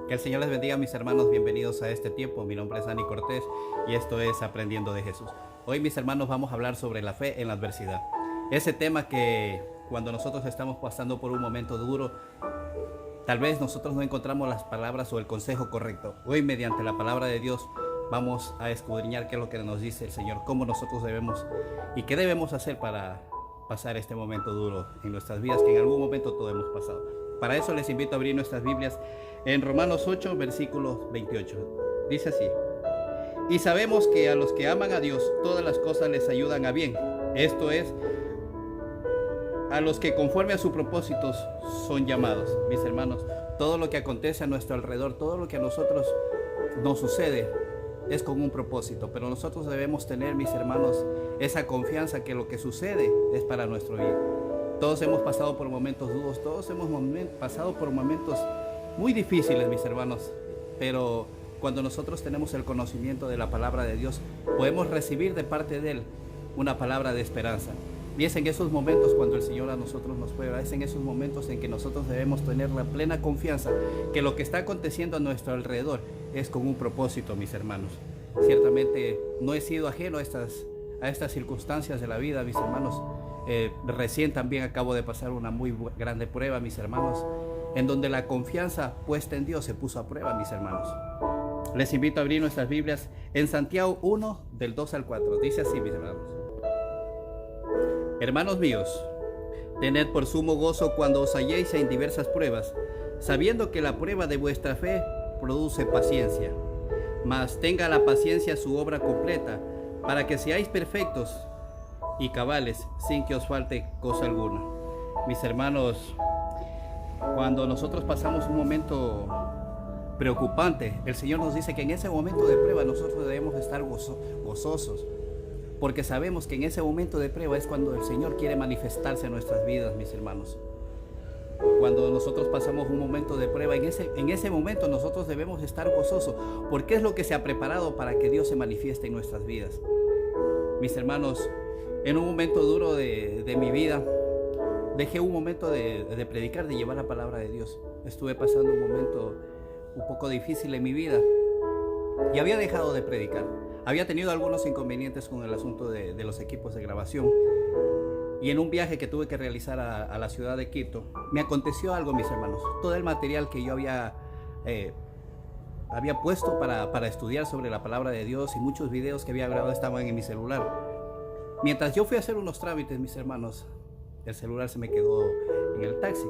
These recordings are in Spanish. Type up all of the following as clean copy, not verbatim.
Que el Señor les bendiga, mis hermanos. Bienvenidos a este tiempo. Mi nombre es Dani Cortés y esto es Aprendiendo de Jesús. Hoy, mis hermanos, vamos a hablar sobre la fe en la adversidad. Ese tema que cuando nosotros estamos pasando por un momento duro, tal vez nosotros no encontramos las palabras o el consejo correcto. Hoy, mediante la palabra de Dios, vamos a escudriñar qué es lo que nos dice el Señor, cómo nosotros debemos y qué debemos hacer para pasar este momento duro en nuestras vidas, que en algún momento todos hemos pasado. Para eso les invito a abrir nuestras Biblias en Romanos 8, versículo 28. Dice así: y sabemos que a los que aman a Dios, todas las cosas les ayudan a bien. Esto es, a los que conforme a sus propósitos son llamados. Mis hermanos, todo lo que acontece a nuestro alrededor, todo lo que a nosotros nos sucede, es con un propósito. Pero nosotros debemos tener, mis hermanos, esa confianza que lo que sucede es para nuestro bien. Todos hemos pasado por momentos duros, todos hemos pasado por momentos muy difíciles, mis hermanos. Pero cuando nosotros tenemos el conocimiento de la palabra de Dios, podemos recibir de parte de Él una palabra de esperanza. Y es en esos momentos cuando el Señor a nosotros nos prueba, es en esos momentos en que nosotros debemos tener la plena confianza que lo que está aconteciendo a nuestro alrededor es con un propósito, mis hermanos. Ciertamente no he sido ajeno a estas circunstancias de la vida, mis hermanos. Recién también acabo de pasar una muy grande prueba, mis hermanos, en donde la confianza puesta en Dios se puso a prueba, mis hermanos. Les invito a abrir nuestras Biblias en Santiago 1, del 2 al 4. Dice así, mis hermanos: hermanos míos, tened por sumo gozo cuando os halléis en diversas pruebas, sabiendo que la prueba de vuestra fe produce paciencia. Mas tenga la paciencia su obra completa, para que seáis perfectos y cabales, sin que os falte cosa alguna. Mis hermanos, cuando nosotros pasamos un momento preocupante, el Señor nos dice que en ese momento de prueba nosotros debemos estar gozosos, porque sabemos que en ese momento de prueba es cuando el Señor quiere manifestarse en nuestras vidas, mis hermanos. Cuando nosotros pasamos un momento de prueba, en ese momento nosotros debemos estar gozosos, porque es lo que se ha preparado para que Dios se manifieste en nuestras vidas. Mis hermanos, en un momento duro de mi vida, dejé un momento de predicar, de llevar la palabra de Dios. Estuve pasando un momento un poco difícil en mi vida y había dejado de predicar. Había tenido algunos inconvenientes con el asunto de los equipos de grabación. Y en un viaje que tuve que realizar a la ciudad de Quito, me aconteció algo, mis hermanos. Todo el material que yo había puesto para estudiar sobre la palabra de Dios y muchos videos que había grabado estaban en mi celular. Mientras yo fui a hacer unos trámites, mis hermanos, el celular se me quedó en el taxi.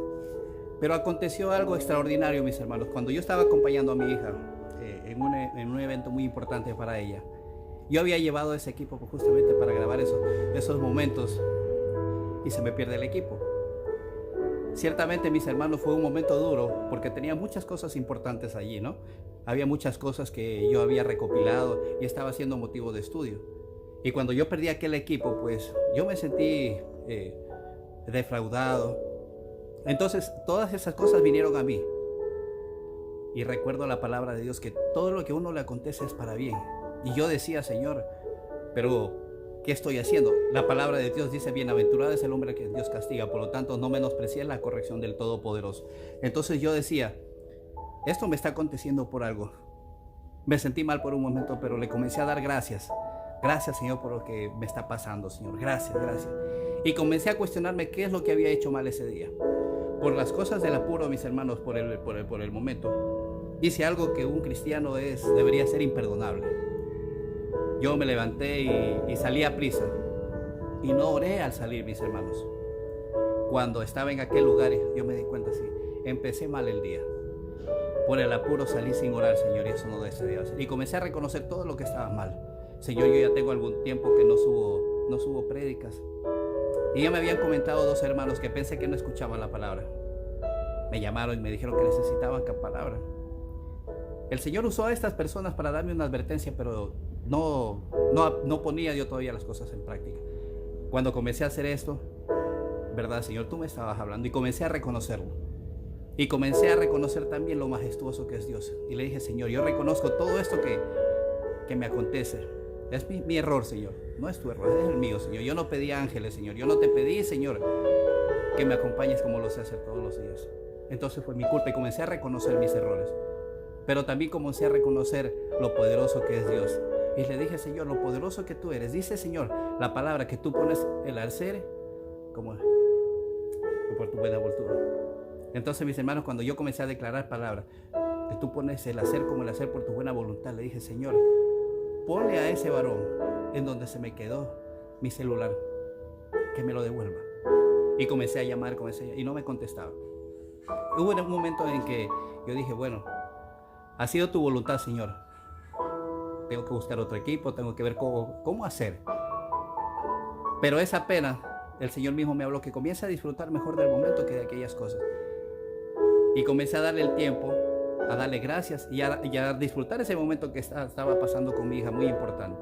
Pero aconteció algo extraordinario, mis hermanos. Cuando yo estaba acompañando a mi hija en un evento muy importante para ella, yo había llevado ese equipo justamente para grabar esos momentos y se me pierde el equipo. Ciertamente, mis hermanos, fue un momento duro porque tenía muchas cosas importantes allí, ¿no? Había muchas cosas que yo había recopilado y estaba siendo motivo de estudio. Y cuando yo perdí aquel equipo, pues yo me sentí defraudado. Entonces todas esas cosas vinieron a mí. Y recuerdo la palabra de Dios, que todo lo que a uno le acontece es para bien. Y yo decía: Señor, pero ¿qué estoy haciendo? La palabra de Dios dice: bienaventurado es el hombre que Dios castiga. Por lo tanto, no menosprecies la corrección del Todopoderoso. Entonces yo decía: esto me está aconteciendo por algo. Me sentí mal por un momento, pero le comencé a dar gracias. Gracias, Señor, por lo que me está pasando, Señor. Gracias, gracias. Y comencé a cuestionarme qué es lo que había hecho mal ese día. Por las cosas del apuro, mis hermanos, por el momento, hice algo que un cristiano debería ser imperdonable. Yo me levanté y salí a prisa. Y no oré al salir, mis hermanos. Cuando estaba en aquel lugar, yo me di cuenta, sí, empecé mal el día. Por el apuro salí sin orar, Señor, y eso no deseaba hacer. Y comencé a reconocer todo lo que estaba mal. Señor, yo ya tengo algún tiempo que no subo prédicas. Y ya me habían comentado dos hermanos que pensé que no escuchaban la palabra. Me llamaron y me dijeron que necesitaban palabra. El Señor usó a estas personas para darme una advertencia, pero no ponía yo todavía las cosas en práctica. Cuando comencé a hacer esto, verdad, Señor, tú me estabas hablando, y comencé a reconocerlo. Y comencé a reconocer también lo majestuoso que es Dios. Y le dije: Señor, yo reconozco todo esto que me acontece. Es mi error, Señor. No es tu error, es el mío, Señor. Yo no pedí ángeles, Señor. Yo no te pedí, Señor, que me acompañes como lo sé hacer todos los días. Entonces fue mi culpa y comencé a reconocer mis errores. pero también comencé a reconocer lo poderoso que es Dios. Y le dije, Señor, lo poderoso que tú eres. Dice, Señor, la palabra que tú pones el alcer como por tu buena voluntad. Entonces, mis hermanos, cuando yo comencé a declarar palabras, que tú pones el hacer como el hacer por tu buena voluntad, le dije, Señor, ponle a ese varón en donde se me quedó mi celular, que me lo devuelva. Y comencé a llamar, y no me contestaba. Hubo un momento en que yo dije, bueno, ha sido tu voluntad, Señor. Tengo que buscar otro equipo, tengo que ver cómo hacer. Pero es apenas el Señor mismo me habló que comience a disfrutar mejor del momento que de aquellas cosas. Y comencé a darle el tiempo, a darle gracias y a disfrutar ese momento que estaba pasando con mi hija, muy importante.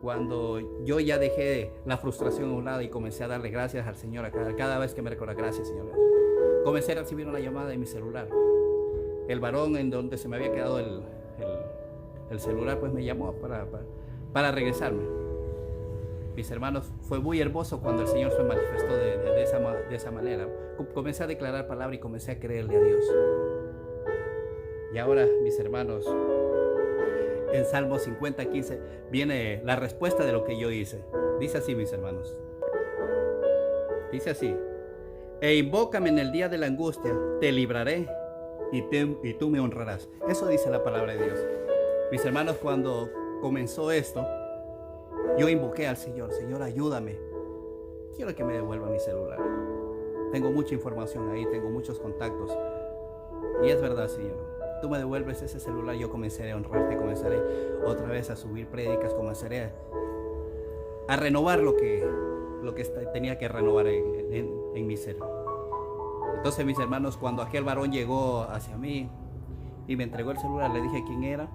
Cuando yo ya dejé la frustración a un lado y comencé a darle gracias al Señor cada vez que me recuerda, gracias, Señor. Comencé a recibir una llamada de mi celular. El varón en donde se me había quedado el celular pues me llamó para regresarme. Mis hermanos, fue muy hermoso cuando el Señor se manifestó de esa manera. Comencé a declarar palabra y comencé a creerle a Dios. Y ahora, mis hermanos, en Salmo 50:15 viene la respuesta de lo que yo hice. Dice así, mis hermanos. Dice así: e invócame en el día de la angustia, te libraré y tú me honrarás. Eso dice la palabra de Dios. Mis hermanos, cuando comenzó esto, yo invoqué al Señor. Señor, ayúdame. Quiero que me devuelva mi celular. Tengo mucha información ahí, tengo muchos contactos. Y es verdad, Señor. Tú me devuelves ese celular, yo comenzaré a honrarte, comenzaré otra vez a subir prédicas, comenzaré a renovar lo que tenía que renovar en mi ser. Entonces, mis hermanos, cuando aquel varón llegó hacia mí y me entregó el celular, le dije quién era.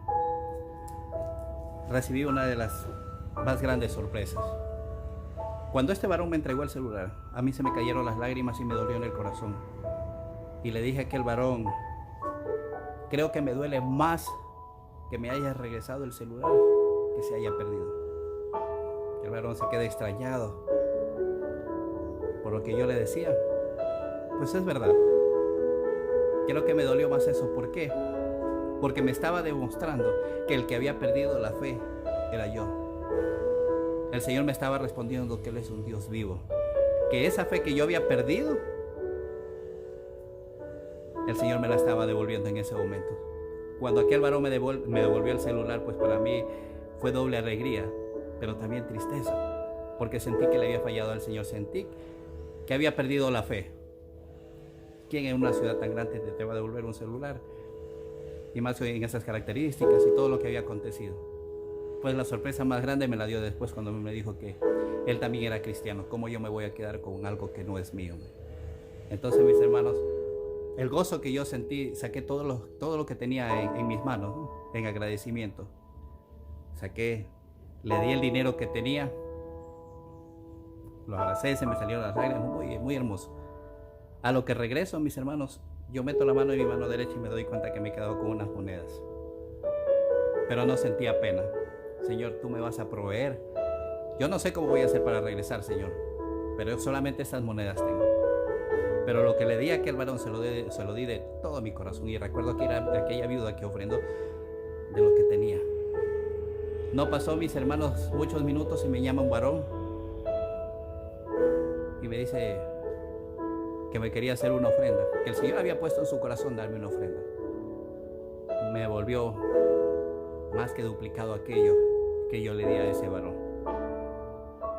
Recibí una de las más grandes sorpresas. Cuando este varón me entregó el celular, a mí se me cayeron las lágrimas y me dolió en el corazón. Y le dije a aquel varón: creo que me duele más que me haya regresado el celular que se haya perdido. El varón se queda extrañado por lo que yo le decía. Pues es verdad. Creo que me dolió más eso. ¿Por qué? Porque me estaba demostrando que el que había perdido la fe era yo. El Señor me estaba respondiendo que Él es un Dios vivo. Que esa fe que yo había perdido, el Señor me la estaba devolviendo en ese momento. Cuando aquel varón me devolvió el celular, pues para mí fue doble alegría, pero también tristeza, porque sentí que le había fallado al Señor, sentí que había perdido la fe. ¿Quién en una ciudad tan grande te va a devolver un celular? Y más en esas características y todo lo que había acontecido. Pues la sorpresa más grande me la dio después cuando me dijo que él también era cristiano. ¿Cómo yo me voy a quedar con algo que no es mío? Entonces, mis hermanos, el gozo que yo sentí, saqué todo lo que tenía en mis manos, ¿no? En agradecimiento. Le di el dinero que tenía, lo abracé, se me salieron las lágrimas, muy, muy hermoso. A lo que regreso, mis hermanos, yo meto la mano en mi mano derecha y me doy cuenta que me he quedado con unas monedas. Pero no sentía pena. Señor, tú me vas a proveer. Yo no sé cómo voy a hacer para regresar, Señor, pero solamente estas monedas tengo. Pero lo que le di a aquel varón se lo di de todo mi corazón. Y recuerdo que era aquella viuda que ofrendó de lo que tenía. No pasó, mis hermanos, muchos minutos y me llama un varón y me dice que me quería hacer una ofrenda, que el Señor había puesto en su corazón darme una ofrenda. Me volvió más que duplicado aquello que yo le di a ese varón.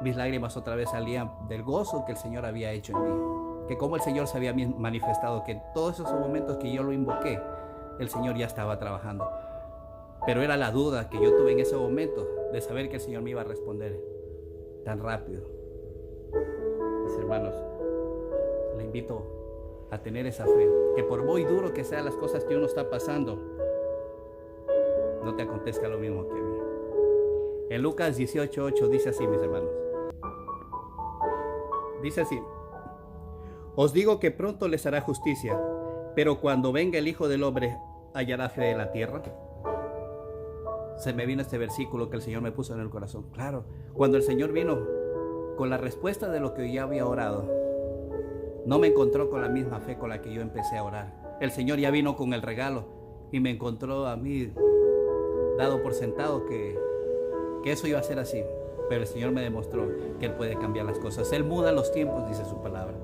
Mis lágrimas otra vez salían del gozo que el Señor había hecho en mí, que como el Señor se había manifestado, que en todos esos momentos que yo lo invoqué, el Señor ya estaba trabajando. Pero era la duda que yo tuve en ese momento de saber que el Señor me iba a responder tan rápido. Mis hermanos, le invito a tener esa fe, que por muy duro que sean las cosas que uno está pasando, no te acontezca lo mismo que a mí. En Lucas 18:8 dice así, mis hermanos. Dice así: os digo que pronto les hará justicia, pero cuando venga el Hijo del Hombre, ¿hallará fe en la tierra? Se me vino este versículo que el Señor me puso en el corazón. Claro, cuando el Señor vino con la respuesta de lo que yo había orado, no me encontró con la misma fe con la que yo empecé a orar. El Señor ya vino con el regalo y me encontró a mí dado por sentado que eso iba a ser así. Pero el Señor me demostró que Él puede cambiar las cosas. Él muda los tiempos, dice su palabra.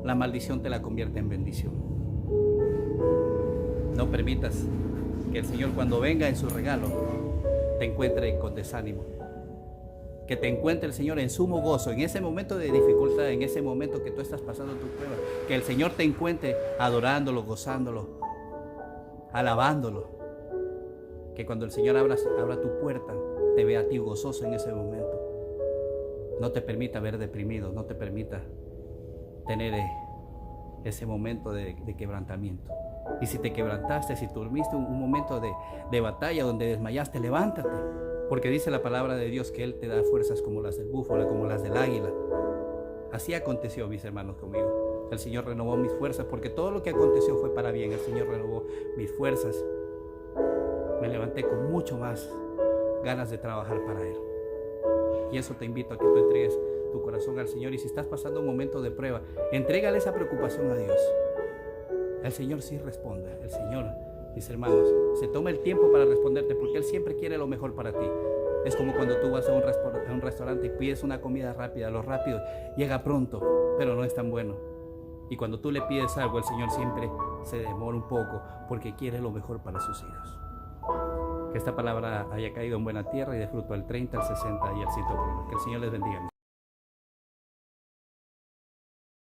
La maldición te la convierte en bendición. No permitas que el Señor, cuando venga en su regalo, te encuentre con desánimo. Que te encuentre el Señor en sumo gozo, en ese momento de dificultad, en ese momento que tú estás pasando tu prueba. Que el Señor te encuentre adorándolo, gozándolo, alabándolo. Que cuando el Señor abra tu puerta, te vea a ti gozoso en ese momento. No te permita ver deprimido, no te permita tener ese momento de quebrantamiento. Y si te quebrantaste, si tuviste un momento de batalla donde desmayaste, levántate. Porque dice la palabra de Dios que Él te da fuerzas como las del búfalo, como las del águila. Así aconteció, mis hermanos, conmigo. El Señor renovó mis fuerzas, porque todo lo que aconteció fue para bien. El Señor renovó mis fuerzas. Me levanté con mucho más ganas de trabajar para Él. Y eso te invito a que tú entregues tu corazón al Señor. Y si estás pasando un momento de prueba, entrégale esa preocupación a Dios. El Señor sí responde. El Señor, mis hermanos, se toma el tiempo para responderte, porque Él siempre quiere lo mejor para ti. Es como cuando tú vas a un restaurante y pides una comida rápida. Lo rápido llega pronto, pero no es tan bueno. Y cuando tú le pides algo, el Señor siempre se demora un poco, porque quiere lo mejor para sus hijos. Que esta palabra haya caído en buena tierra y de fruto al 30, al 60 y al 100 por uno. Que el Señor les bendiga.